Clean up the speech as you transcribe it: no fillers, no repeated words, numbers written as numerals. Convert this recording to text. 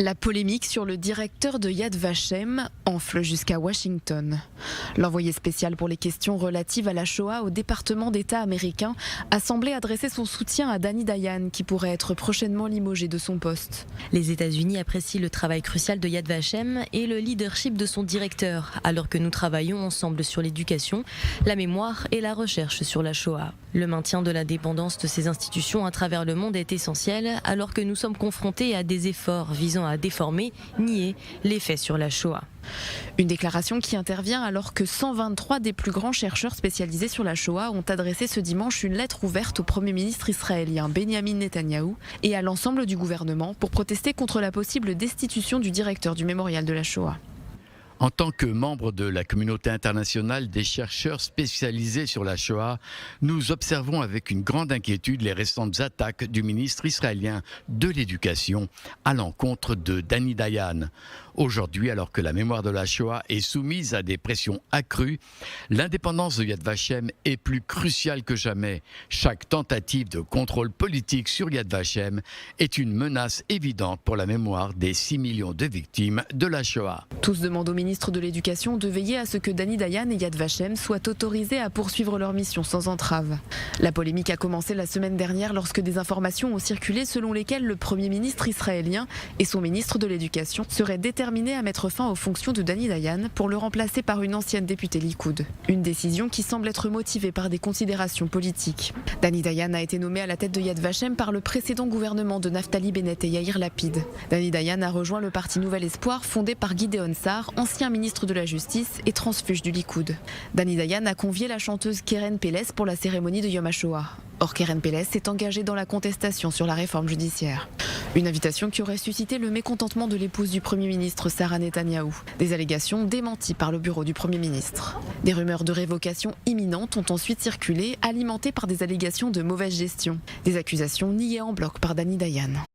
La polémique sur le directeur de Yad Vashem enfle jusqu'à Washington. L'envoyé spécial pour les questions relatives à la Shoah au département d'État américain a semblé adresser son soutien à Danny Dayan, qui pourrait être prochainement limogé de son poste. Les États-Unis apprécient le travail crucial de Yad Vashem et le leadership de son directeur, alors que nous travaillons ensemble sur l'éducation, la mémoire et la recherche sur la Shoah. Le maintien de la dépendance de ces institutions à travers le monde est essentiel, alors que nous sommes confrontés à des efforts visant à déformer, nier les faits sur la Shoah. Une déclaration qui intervient alors que 123 des plus grands chercheurs spécialisés sur la Shoah ont adressé ce dimanche une lettre ouverte au Premier ministre israélien Benjamin Netanyahou et à l'ensemble du gouvernement pour protester contre la possible destitution du directeur du mémorial de la Shoah. En tant que membre de la communauté internationale des chercheurs spécialisés sur la Shoah, nous observons avec une grande inquiétude les récentes attaques du ministre israélien de l'Éducation à l'encontre de Danny Dayan. Aujourd'hui, alors que la mémoire de la Shoah est soumise à des pressions accrues, l'indépendance de Yad Vashem est plus cruciale que jamais. Chaque tentative de contrôle politique sur Yad Vashem est une menace évidente pour la mémoire des 6 millions de victimes de la Shoah. Tous demandent au ministre de l'Éducation de veiller à ce que Danny Dayan et Yad Vashem soient autorisés à poursuivre leur mission sans entrave. La polémique a commencé la semaine dernière lorsque des informations ont circulé selon lesquelles le Premier ministre israélien et son ministre de l'Éducation seraient déterminés à mettre fin aux fonctions de Danny Dayan pour le remplacer par une ancienne députée Likoud. Une décision qui semble être motivée par des considérations politiques. Danny Dayan a été nommé à la tête de Yad Vashem par le précédent gouvernement de Naftali Bennett et Yair Lapid. Danny Dayan a rejoint le parti Nouvel Espoir fondé par Gideon Sa'ar, ancien ministre de la Justice et transfuge du Likoud. Danny Dayan a convié la chanteuse Keren Peles pour la cérémonie de Yom HaShoah. Or, Keren Peles s'est engagée dans la contestation sur la réforme judiciaire. Une invitation qui aurait suscité le mécontentement de l'épouse du Premier ministre Sarah Netanyahou. Des allégations démenties par le bureau du Premier ministre. Des rumeurs de révocation imminente ont ensuite circulé, alimentées par des allégations de mauvaise gestion. Des accusations niées en bloc par Danny Dayan.